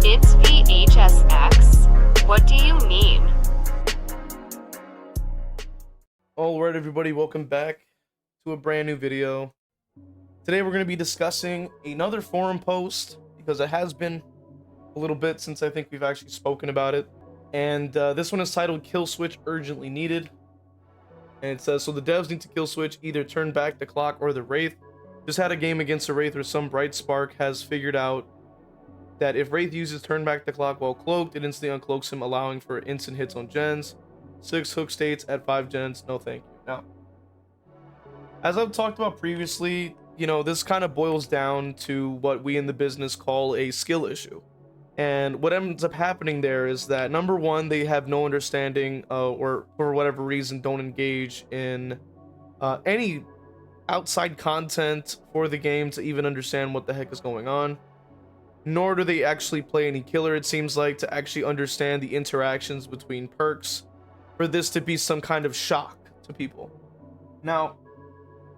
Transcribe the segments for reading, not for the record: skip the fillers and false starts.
It's v.h.s.x. What do you mean? Alright everybody, welcome back to a brand new video. Today we're going to be discussing another forum post because it has been a little bit since I think we've actually spoken about it. And this one is titled Killswitch Urgently Needed. And it says, so the devs need to Killswitch, either turn back the clock or the Wraith. Just had a game against a Wraith where some bright spark has figured out that if Wraith uses turn back the clock while cloaked, it instantly uncloaks him, allowing for instant hits on gens. 6 hook states at 5 gens, no thank you. Now, as I've talked about previously, you know, this kind of boils down to what we in the business call a skill issue. And what ends up happening there is that, number one, they have no understanding or for whatever reason don't engage in any outside content for the game to even understand what the heck is going on. Nor do they actually play any killer, it seems like, to actually understand the interactions between perks for this to be some kind of shock to people. Now,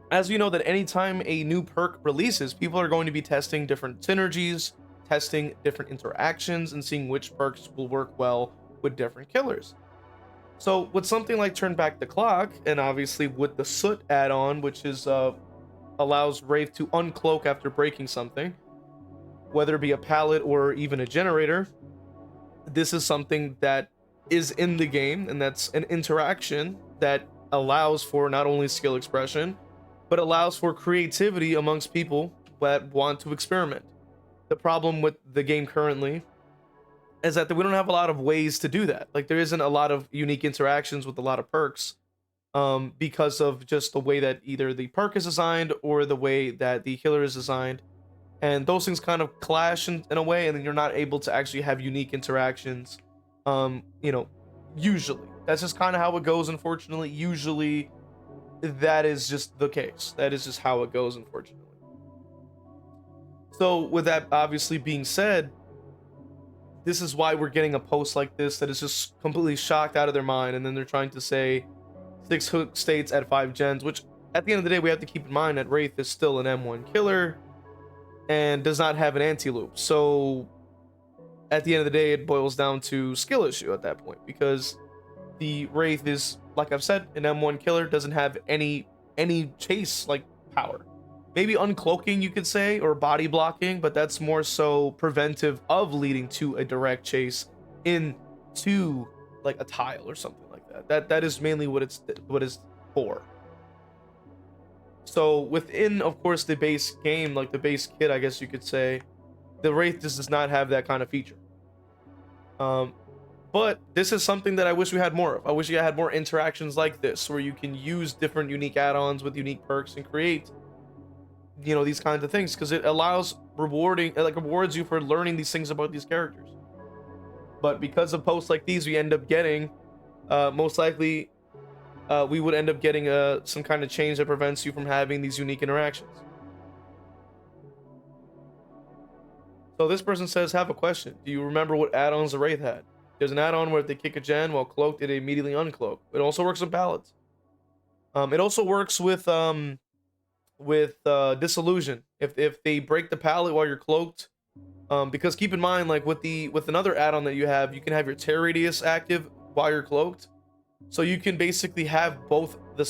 as we know that anytime a new perk releases, people are going to be testing different synergies, testing different interactions, and seeing which perks will work well with different killers. So with something like Turn Back the Clock, and obviously with the Soot add-on, which is allows Wraith to uncloak after breaking something, whether it be a pallet or even a generator, this is something that is in the game, and that's an interaction that allows for not only skill expression, but allows for creativity amongst people that want to experiment. The problem with the game currently is that we don't have a lot of ways to do that. Like, there isn't a lot of unique interactions with a lot of perks because of just the way that either the perk is designed or the way that the killer is designed. And those things kind of clash in a way, and then you're not able to actually have unique interactions. You know, usually that's just kind of how it goes. Unfortunately, usually that is just the case. That is just how it goes, unfortunately. So with that obviously being said, this is why we're getting a post like this that is just completely shocked out of their mind, and then they're trying to say 6 hook states at 5 gens, which at the end of the day we have to keep in mind that Wraith is still an M1 killer and does not have an anti-loop. So at the end of the day, it boils down to skill issue at that point, because the Wraith is, like I've said, an M1 killer, doesn't have any chase like power. Maybe uncloaking, you could say, or body blocking, but that's more so preventive of leading to a direct chase into like a tile or something like that. That is mainly what it's for. So within, of course, the base game, like the base kit, I guess you could say, the Wraith just does not have that kind of feature. But this is something that I wish we had more of. I wish you had more interactions like this, where you can use different unique add-ons with unique perks and create, you know, these kinds of things, because it allows rewards you for learning these things about these characters. But because of posts like these, we end up getting, most likely, we would end up getting some kind of change that prevents you from having these unique interactions. So this person says, have a question. Do you remember what add-ons the Wraith had? There's an add-on where if they kick a gen while cloaked, it immediately uncloak. It also works on pallets. It also works with disillusion. If they break the pallet while you're cloaked, because keep in mind, like with another add-on that you can have your tear radius active while you're cloaked. So you can basically have both either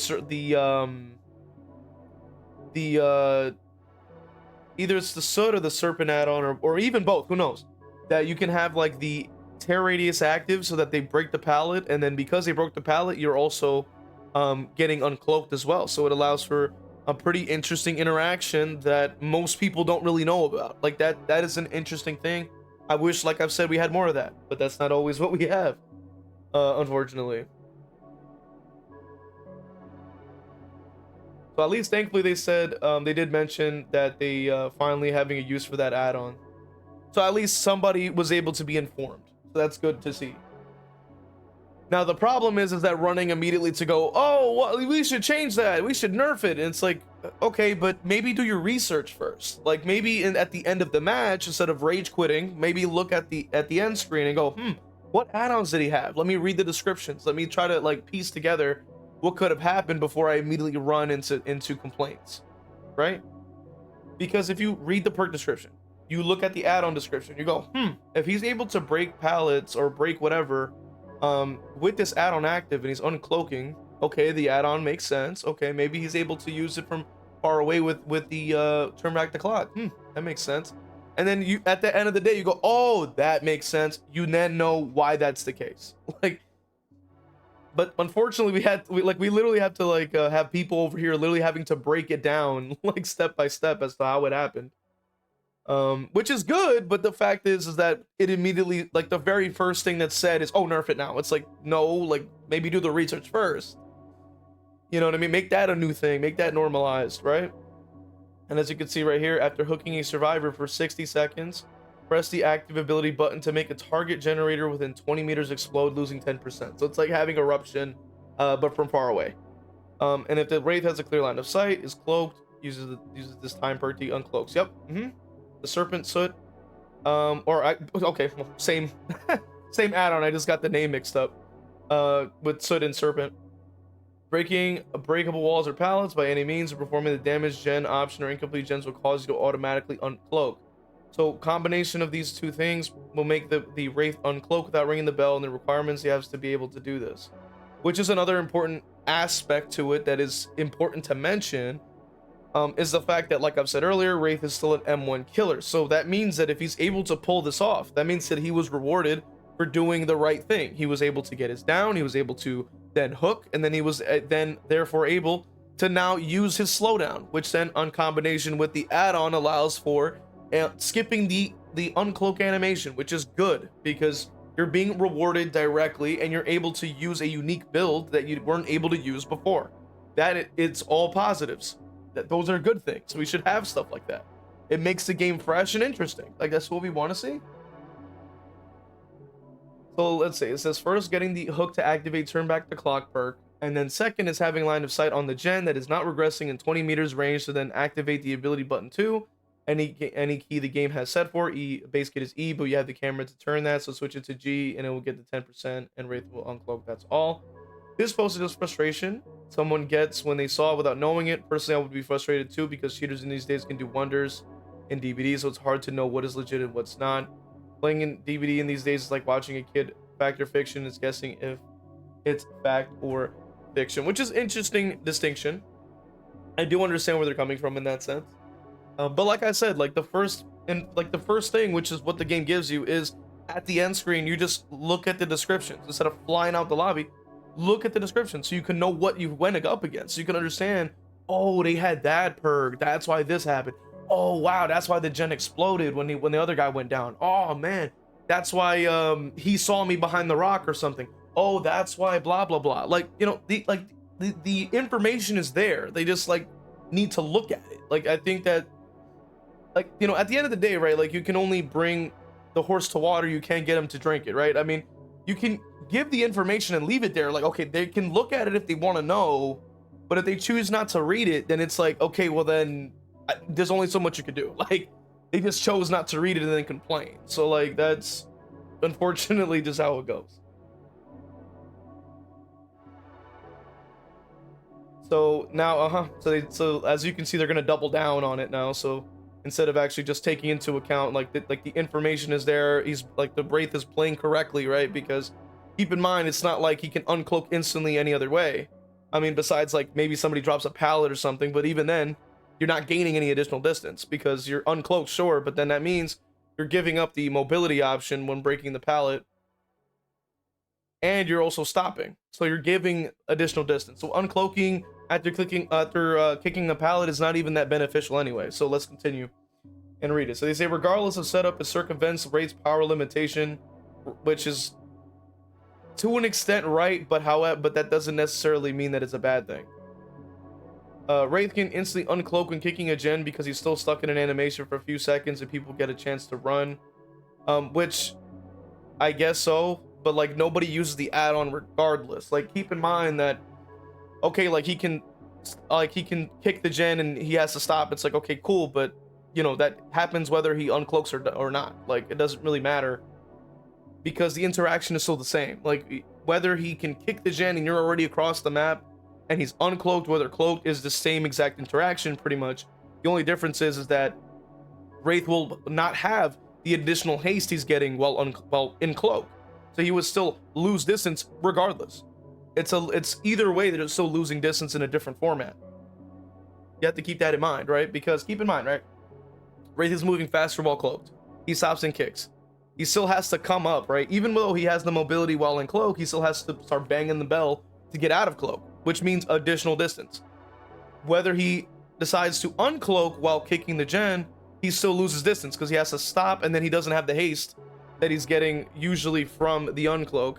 it's the Soot or the Serpent add-on, or even both, who knows, that you can have like the tear radius active so that they break the pallet, and then because they broke the pallet, you're also getting uncloaked as well. So it allows for a pretty interesting interaction that most people don't really know about. Like that is an interesting thing. I wish, like I've said, we had more of that, but that's not always what we have, unfortunately. So at least thankfully they said, they did mention that they finally having a use for that add-on. So at least somebody was able to be informed. So that's good to see. Now the problem is that running immediately to go, oh, well, we should change that, we should nerf it. And it's like, okay, but maybe do your research first. Like maybe at the end of the match, instead of rage quitting, maybe look at the end screen and go, what add-ons did he have? Let me read the descriptions. Let me try to like piece together what could have happened before I immediately run into complaints, right? Because if you read the perk description, you look at the add-on description, you go, if he's able to break pallets or break whatever with this add-on active and he's uncloaking, okay, the add-on makes sense. Okay, maybe he's able to use it from far away with the turn back the clock. That makes sense. And then you, at the end of the day, you go, oh, that makes sense. You then know why that's the case. Like, but unfortunately we literally have to like have people over here literally having to break it down like step by step as to how it happened. Which is good, but the fact is that it immediately, like, the very first thing that's said is, oh, nerf it now. It's like, no, like, maybe do the research first. You know what I mean? Make that a new thing, make that normalized, right? And as you can see right here, after hooking a survivor for 60 seconds, press the active ability button to make a target generator within 20 meters explode, losing 10%. So it's like having eruption, but from far away. And if the Wraith has a clear line of sight, is cloaked, uses this time perk, the uncloaks. Yep. The serpent soot, okay, well, same same add-on. I just got the name mixed up with soot and serpent. Breaking breakable walls or pallets by any means, or performing the damage gen option or incomplete gens will cause you to automatically uncloak. So combination of these two things will make the Wraith uncloak without ringing the bell, and the requirements he has to be able to do this, which is another important aspect to it that is important to mention. Is the fact that, like I've said earlier, Wraith is still an M1 killer. So that means that if he's able to pull this off, that means that he was rewarded for doing the right thing. He was able to get his down, he was able to then hook, and then he was then therefore able to now use his slowdown, which then on combination with the add-on allows for skipping the uncloak animation, which is good because you're being rewarded directly and you're able to use a unique build that you weren't able to use before. It's all positives. Those are good things. We should have stuff like that. It makes the game fresh and interesting. Like, that's what we want to see. So let's see. It says first, getting the hook to activate turn back the clock perk, and then second is having line of sight on the gen that is not regressing in 20 meters range, to then activate the ability button 2. Any key the game has set for. Base kit is E, but you have the camera to turn that, so switch it to G and it will get the 10% and Wraith will uncloak. That's all. This posted as frustration someone gets when they saw it without knowing it. Personally, I would be frustrated too, because cheaters in these days can do wonders in DVD, so it's hard to know what is legit and what's not. Playing in DVD in these days is like watching a kid fact or fiction, is guessing if it's fact or fiction, which is interesting distinction. I do understand where they're coming from in that sense. But like I said, like the first thing, which is what the game gives you, is at the end screen, you just look at the descriptions instead of flying out the lobby. Look at the description so you can know what you went up against. So you can understand, oh, they had that perk, that's why this happened. Oh wow, that's why the gen exploded when the other guy went down. Oh man, that's why he saw me behind the rock or something. Oh, that's why blah blah blah. Like, you know, the information is there. They just like need to look at it. Like, I think that, like, you know, at the end of the day, right, like, you can only bring the horse to water, you can't get him to drink it, right? I mean, you can give the information and leave it there, like, okay, they can look at it if they want to know, but if they choose not to read it, then it's like, okay, well then there's only so much you could do. Like, they just chose not to read it and then complain. So like, that's unfortunately just how it goes. So now so as you can see, they're gonna double down on it now. So instead of actually just taking into account like the information is there, he's like, the Wraith is playing correctly, right? Because keep in mind, it's not like he can uncloak instantly any other way. I mean, besides like maybe somebody drops a pallet or something, but even then you're not gaining any additional distance because you're uncloaked, sure, but then that means you're giving up the mobility option when breaking the pallet, and you're also stopping, so you're giving additional distance. So uncloaking after kicking the pallet is not even that beneficial anyway. So let's continue and read it. So they say, regardless of setup, it circumvents Wraith's power limitation, which is to an extent right, but that doesn't necessarily mean that it's a bad thing. Wraith can instantly uncloak when kicking a gen because he's still stuck in an animation for a few seconds and people get a chance to run, which I guess so, but like, nobody uses the add-on regardless. Like, keep in mind that, okay, like he can kick the gen and he has to stop. It's like, okay, cool, but you know, that happens whether he uncloaks or not. Like, it doesn't really matter because the interaction is still the same. Like, whether he can kick the gen and you're already across the map and he's uncloaked, whether cloaked, is the same exact interaction pretty much. The only difference is that Wraith will not have the additional haste he's getting while in cloak, so he would still lose distance regardless. It's either way that it's still losing distance in a different format. You have to keep that in mind, right? Because keep in mind, right, Wraith is moving faster while cloaked. He stops and kicks. He still has to come up, right? Even though he has the mobility while in cloak, he still has to start banging the bell to get out of cloak, which means additional distance. Whether he decides to uncloak while kicking the gen, he still loses distance because he has to stop, and then he doesn't have the haste that he's getting usually from the uncloak,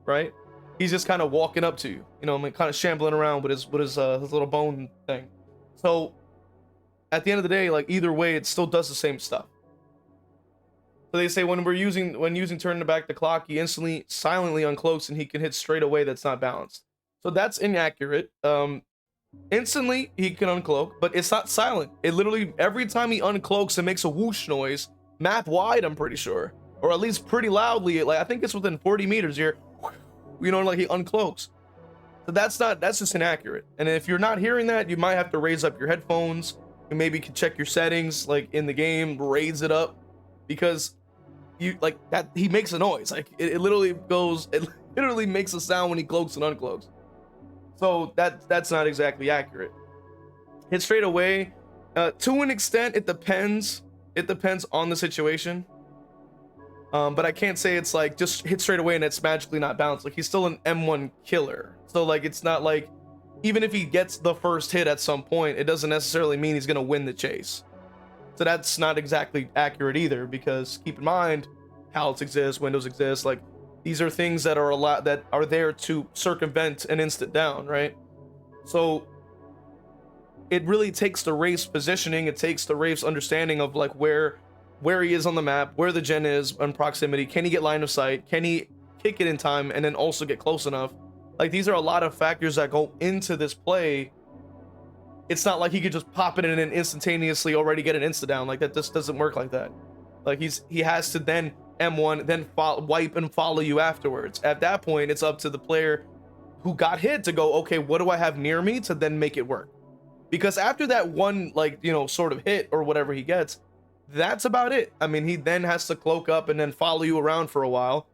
right? He's just kind of walking up to you, you know, kind of shambling around with his little bone thing. So at the end of the day, like either way, it still does the same stuff. So they say when using turning back the clock, he instantly silently uncloaks and he can hit straight away that's not balanced. So that's inaccurate. Instantly he can uncloak, but it's not silent. It literally every time he uncloaks, it makes a whoosh noise, map wide, I'm pretty sure, or at least pretty loudly. Like I think it's within 40 meters here. You know, like he uncloaks. So that's just inaccurate. And if you're not hearing that, you might have to raise up your headphones. You maybe can check your settings, like in the game, raise it up, because you like that he makes a noise. Like it literally makes a sound when he cloaks and uncloaks. So that's not exactly accurate. Hit straight away, to an extent, it depends on the situation. But I can't say it's like just hit straight away and it's magically not balanced. Like he's still an M1 killer, so like it's not like even if he gets the first hit at some point, it doesn't necessarily mean he's gonna win the chase. So that's not exactly accurate either, because keep in mind, pallets exist, windows exist. Like these are things that are there to circumvent an instant down, right? So it really takes the Wraith's positioning, it takes the Wraith's understanding of like where he is on the map, where the gen is in proximity. Can he get line of sight? Can he kick it in time and then also get close enough? Like these are a lot of factors that go into this play. It's not like he could just pop it in and instantaneously already get an insta down. Like that just doesn't work like that. Like he has to then M1, then wipe and follow you afterwards. At that point, it's up to the player who got hit to go, okay, what do I have near me to then make it work? Because after that one, like, you know, sort of hit or whatever he gets, that's about it. I mean, he then has to cloak up and then follow you around for a while.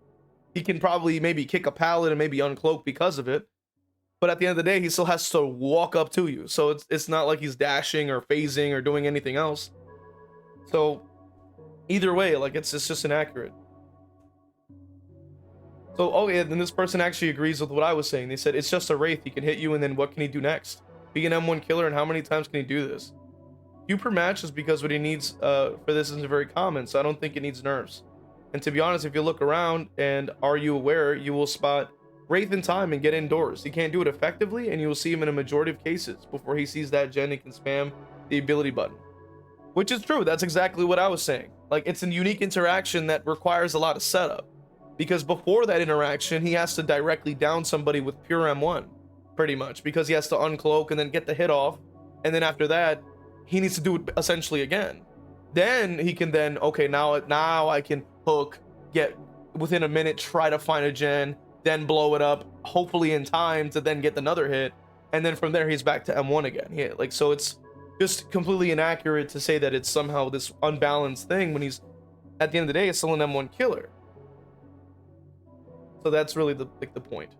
He can probably maybe kick a pallet and maybe uncloak because of it. But at the end of the day, he still has to walk up to you. So it's not like he's dashing or phasing or doing anything else. So either way, like it's just inaccurate. So, oh yeah, then this person actually agrees with what I was saying. They said, it's just a Wraith. He can hit you, and then what can he do next? Be an M1 killer, and how many times can he do this? Few per match is because what he needs for this isn't very common, so I don't think it needs nerfs. And to be honest, if you look around and are you aware, you will spot Wraith in time and get indoors. He can't do it effectively, and you will see him in a majority of cases before he sees that gen and can spam the ability button. Which is true, that's exactly what I was saying. Like, it's a unique interaction that requires a lot of setup. Because before that interaction, he has to directly down somebody with pure M1, pretty much. Because he has to uncloak and then get the hit off. And then after that, he needs to do it essentially again. Then he can then, okay, now I can hook, get within a minute, try to find a gen, then blow it up, hopefully in time to then get another hit. And then from there, he's back to M1 again. Yeah, like, so it's just completely inaccurate to say that it's somehow this unbalanced thing when he's, at the end of the day, it's still an M1 killer. So that's really the point.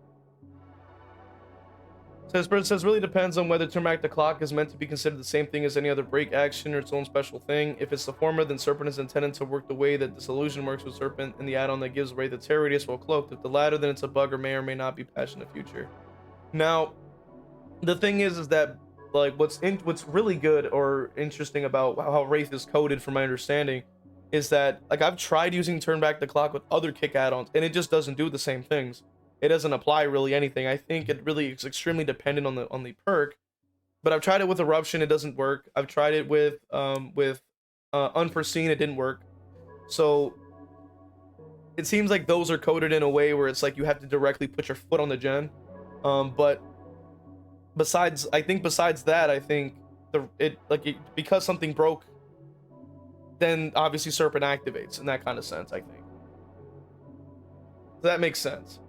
So this person says, really depends on whether turn back the clock is meant to be considered the same thing as any other break action or its own special thing. If it's the former, then Serpent is intended to work the way that Disillusion works with Serpent and the add-on that gives Wraith the terror radius while cloaked. If the latter, then it's a bug or may not be patched in the future. Now, the thing is that like what's really good or interesting about how Wraith is coded, from my understanding, is that like I've tried using turn back the clock with other kick add-ons and it just doesn't do the same things. It doesn't apply really anything. I think it really is extremely dependent on the perk. But I've tried it with Eruption, it doesn't work. I've tried it with Unforeseen, it didn't work. So it seems like those are coded in a way where it's like you have to directly put your foot on the gen. But besides that, I think because something broke, then obviously Serpent activates in that kind of sense, I think. So that makes sense.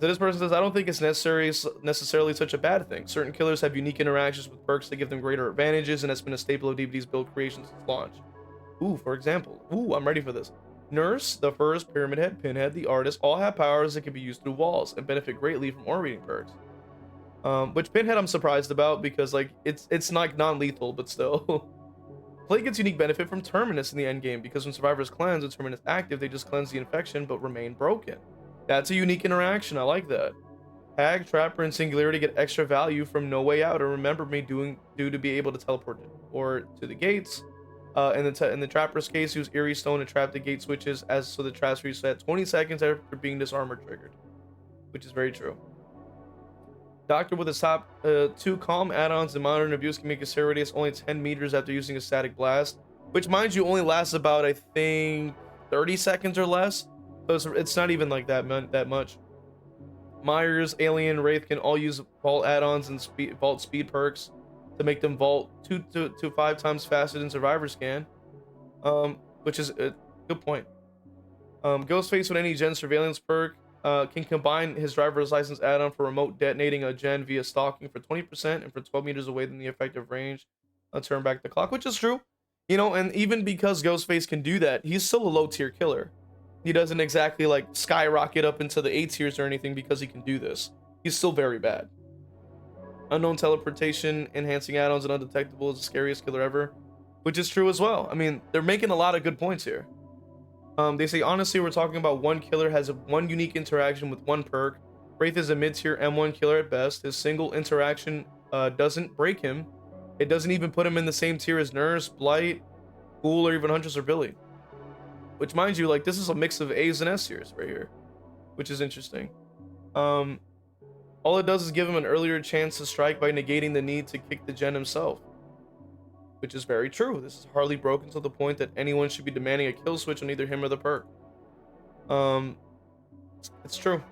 So this person says, I don't think it's necessarily such a bad thing. Certain killers have unique interactions with perks that give them greater advantages, and that's been a staple of DBD's build creation since launch. Ooh, for example. Ooh, I'm ready for this. Nurse, the First, Pyramid Head, Pinhead, the Artist all have powers that can be used through walls and benefit greatly from aura reading perks. Which Pinhead I'm surprised about because like it's not non-lethal, but still. Plague gets unique benefit from Terminus in the end game because when survivors cleanse with Terminus active, they just cleanse the infection but remain broken. That's a unique interaction. I like that. Hag, Trapper, and Singularity get extra value from No Way Out or Remember Me due to be able to teleport or to the gates. In the Trapper's case, use Eerie Stone to trap the gate switches so the traps reset 20 seconds after being disarmored triggered, which is very true. Doctor with his top 2 calm add-ons and Modern Abuse can make a tear radius only 10 meters after using a static blast, which mind you only lasts about I think 30 seconds or less. So it's not even like that much. Myers, Alien, Wraith can all use vault add-ons and vault speed perks to make them vault 2 to 5 times faster than survivors can, which is a good point. Ghostface with any gen surveillance perk can combine his driver's license add-on for remote detonating a gen via stalking for 20% and for 12 meters away than the effective range. Turn back the clock, which is true, you know. And even because Ghostface can do that, he's still a low tier killer. He doesn't exactly like skyrocket up into the A tiers or anything because he can do this. He's still very bad. Unknown teleportation, enhancing add-ons, and undetectable is the scariest killer ever, which is true as well. I mean, they're making a lot of good points here. They say, honestly, we're talking about one killer has one unique interaction with one perk. Wraith is a mid-tier M1 killer at best. His single interaction doesn't break him. It doesn't even put him in the same tier as Nurse, Blight, Ghoul, or even Huntress or Billy. Which, mind you, like, this is a mix of A's and S tiers right here, which is interesting. All it does is give him an earlier chance to strike by negating the need to kick the gen himself, which is very true. This is hardly broken to the point that anyone should be demanding a kill switch on either him or the perk. It's true.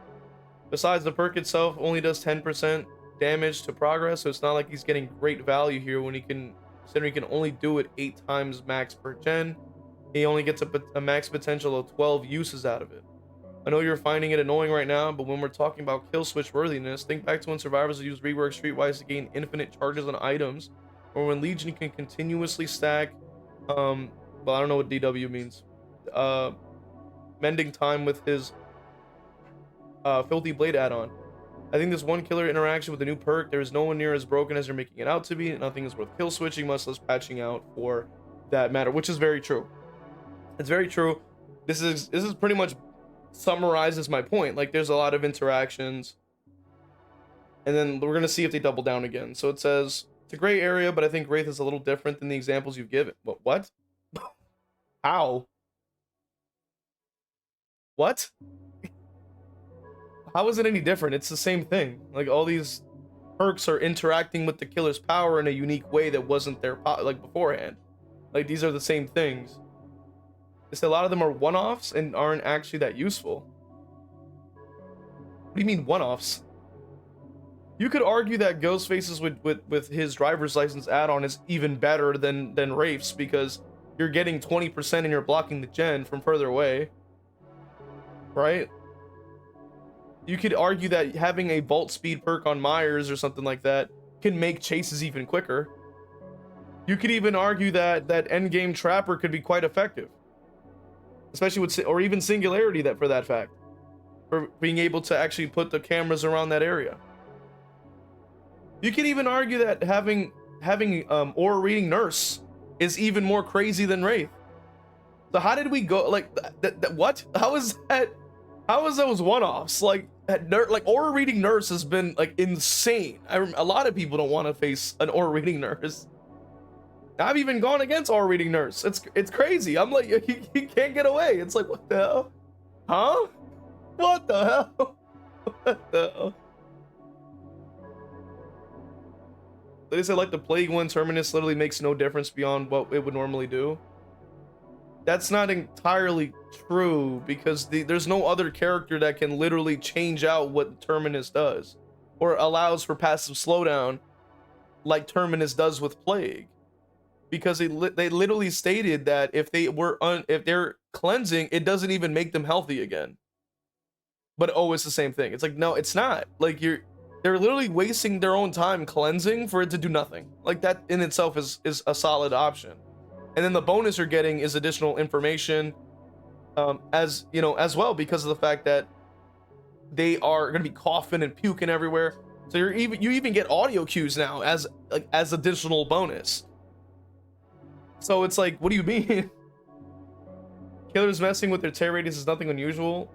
Besides, the perk itself only does 10% damage to progress, so it's not like he's getting great value here when considering he can only do it 8 times max per gen. He only gets a max potential of 12 uses out of it. I know you're finding it annoying right now, but when we're talking about kill switch worthiness, think back to when survivors use rework streetwise to gain infinite charges on items, or when Legion can continuously stack well, I don't know what DW means, mending time with his filthy blade add-on. I think this one killer interaction with the new perk, there is no one near as broken as you're making it out to be. Nothing is worth kill switching, much less patching out for that matter, which is very true. It's very true. This is pretty much summarizes my point. Like, there's a lot of interactions, and then we're gonna see if they double down again. So it says it's a gray area, but I think Wraith is a little different than the examples you've given. What? How? What? How is it any different? It's the same thing. Like, all these perks are interacting with the killer's power in a unique way that wasn't there like beforehand. Like, these are the same things. It's a lot of them are one-offs and aren't actually that useful. What do you mean one-offs? You could argue that Ghostface's with his driver's license add-on is even better than Wraith's because you're getting 20% and you're blocking the gen from further away, right? You could argue that having a vault speed perk on Myers or something like that can make chases even quicker. You could even argue that endgame Trapper could be quite effective, especially with, or even Singularity, that for that fact, for being able to actually put the cameras around that area. You could even argue that having aura reading Nurse is even more crazy than Wraith. So how did we go like that? What? How is that? How is those one-offs? Like aura reading Nurse has been like insane. A lot of people don't want to face an aura reading Nurse. I've even gone against aura reading Nurse. It's crazy. I'm like, he can't get away. It's like, what the hell? Huh? What the hell? What the hell? They said like the Plague One Terminus literally makes no difference beyond what it would normally do. That's not entirely true because there's no other character that can literally change out what Terminus does or allows for passive slowdown like Terminus does with Plague. Because they literally stated that if they're cleansing, it doesn't even make them healthy again. but oh, it's the same thing. It's like, no, it's not. Like, they're literally wasting their own time cleansing for it to do nothing. Like, that in itself is a solid option. And then the bonus you're getting is additional information, as you know, as well, because of the fact that they are going to be coughing and puking everywhere. So you even get audio cues now as additional bonus. So it's like, what do you mean? Killers messing with their tear radius is nothing unusual.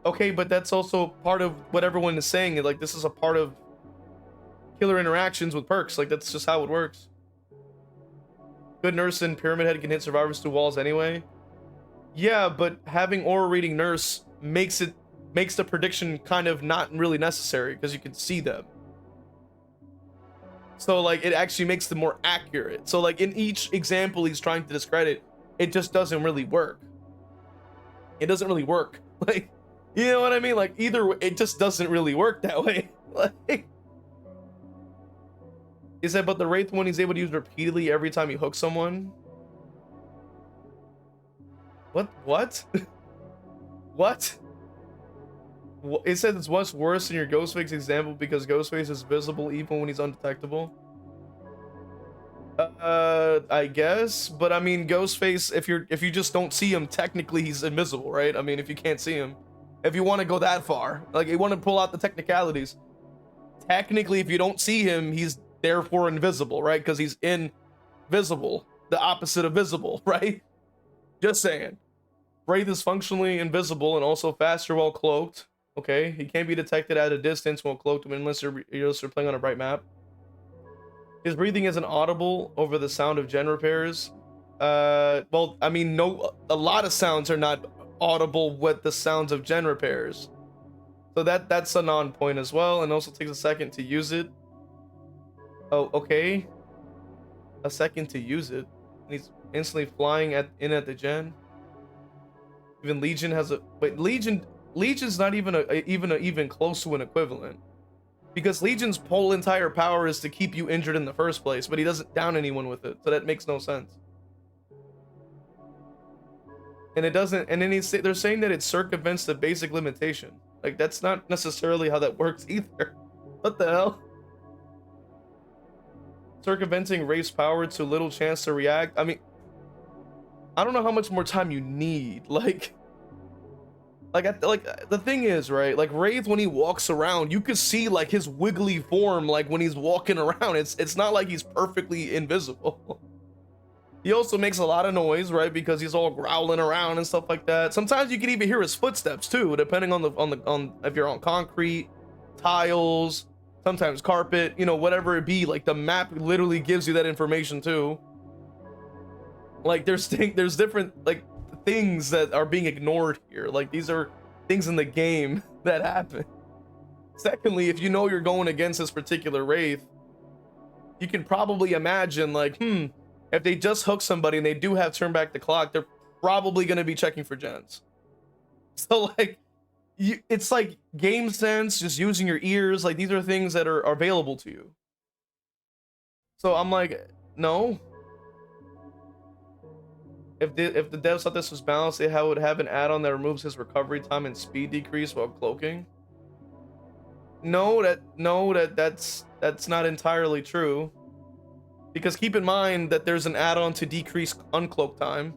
Okay, but that's also part of what everyone is saying. Like, this is a part of killer interactions with perks. Like, that's just how it works. Good nurse and Pyramid Head can hit survivors through walls anyway. Yeah, but having aura reading nurse makes the prediction kind of not really necessary because you can see them. So like, it actually makes them more accurate. So like, in each example he's trying to discredit, it just doesn't really work. It doesn't really work. Like, you know what I mean? Like, either way, it just doesn't really work that way. Like, is that but the Wraith one he's able to use repeatedly every time he hooks someone? What? What? It says it's much worse in your Ghostface example because Ghostface is visible even when he's undetectable. I guess, but I mean, Ghostface, if you just don't see him, technically he's invisible, right? I mean, if you can't see him, if you want to go that far, like, you want to pull out the technicalities, technically if you don't see him, he's therefore invisible, right? Because he's invisible, the opposite of visible, right? Just saying. Wraith is functionally invisible and also faster while cloaked. Okay, he can't be detected at a distance while cloaked unless you're playing on a bright map. His breathing isn't audible over the sound of gen repairs. Well, I mean, no, a lot of sounds are not audible with the sounds of gen repairs. So that's a non-point as well, and also takes a second to use it. Oh, okay. A second to use it. And he's instantly flying in at the gen. Even Legion has a Legion's not even close to an equivalent, because Legion's whole entire power is to keep you injured in the first place, but he doesn't down anyone with it, so that makes no sense. And it doesn't, and then they're saying that it circumvents the basic limitation. Like, that's not necessarily how that works either. What the hell? Circumventing Wraith's power to little chance to react. I mean, I don't know how much more time you need. Like the thing is, right? Like, Wraith, when he walks around, you can see like his wiggly form, like when he's walking around. It's not like he's perfectly invisible. He also makes a lot of noise, right? Because he's all growling around and stuff like that. Sometimes you can even hear his footsteps too, depending on if you're on concrete, tiles, sometimes carpet, you know, whatever it be. Like, the map literally gives you that information too. Like, there's different like things that are being ignored here. Like, these are things in the game that happen. Secondly, if you know you're going against this particular Wraith, you can probably imagine, like, if they just hook somebody and they do have turn back the clock, they're probably going to be checking for gens. So like, it's like game sense, just using your ears. Like, these are things that are available to you. So I'm like, no. If the devs thought this was balanced, they would have an add-on that removes his recovery time and speed decrease while cloaking. No, that's not entirely true. Because keep in mind that there's an add-on to decrease uncloak time.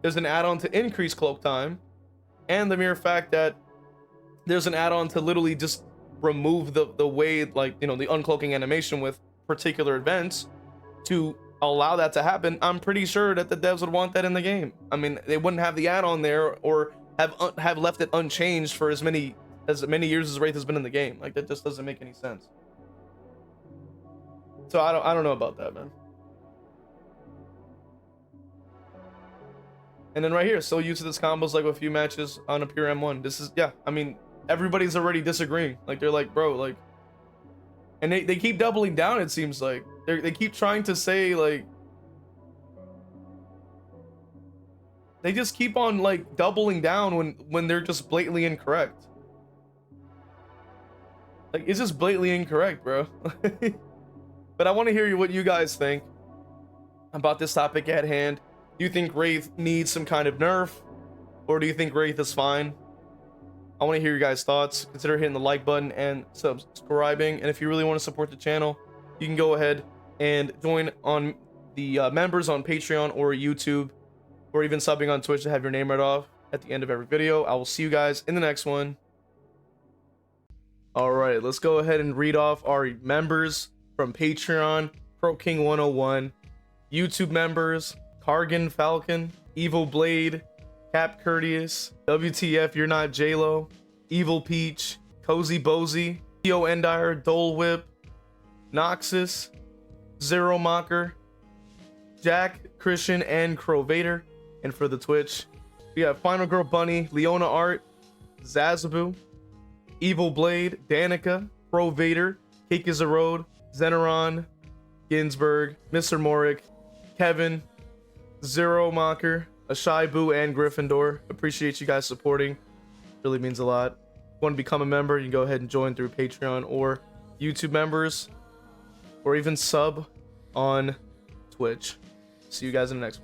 There's an add-on to increase cloak time. And the mere fact that there's an add-on to literally just remove the way, like, you know, the uncloaking animation with particular events to allow that to happen. I'm pretty sure that the devs would want that in the game. I mean, they wouldn't have the add-on there or have left it unchanged for as many years as Wraith has been in the game. Like, that just doesn't make any sense. So I don't know about that, man. And then right here, so used to this combos like a few matches on a pure M1. This is, yeah, I mean, everybody's already disagreeing. Like, they're like, bro, like, and they keep doubling down, it seems like. They keep trying to say, like, they just keep on, like, doubling down when they're just blatantly incorrect. Like, it's just blatantly incorrect, bro. But I want to hear what you guys think about this topic at hand. Do you think Wraith needs some kind of nerf? Or do you think Wraith is fine? I want to hear your guys' thoughts. Consider hitting the like button and subscribing. And if you really want to support the channel, you can go ahead and join on the members on Patreon or YouTube, or even subbing on Twitch to have your name read off at the end of every video. I will see you guys in the next one. All right, let's go ahead and read off our members from Patreon. Pro King 101, YouTube members: Kargan Falcon, Evil Blade, Cap Courteous, WTF You're Not JLo, Evil Peach, Cozy Bozy, Theo Endire, Dole Whip, Noxus, Zero Mocker, Jack, Christian, and Crow Vader. And for the Twitch, we have Final Girl Bunny, Leona Art, Zazabu, Evil Blade, Danica, Crow Vader, Cake is a Road, Zeneron, Ginsburg, Mr. Morik, Kevin, Zero Mocker, Ashai Boo, and Gryffindor. Appreciate you guys supporting. Really means a lot. If you want to become a member, you can go ahead and join through Patreon or YouTube members, or even sub on Twitch. See you guys in the next one.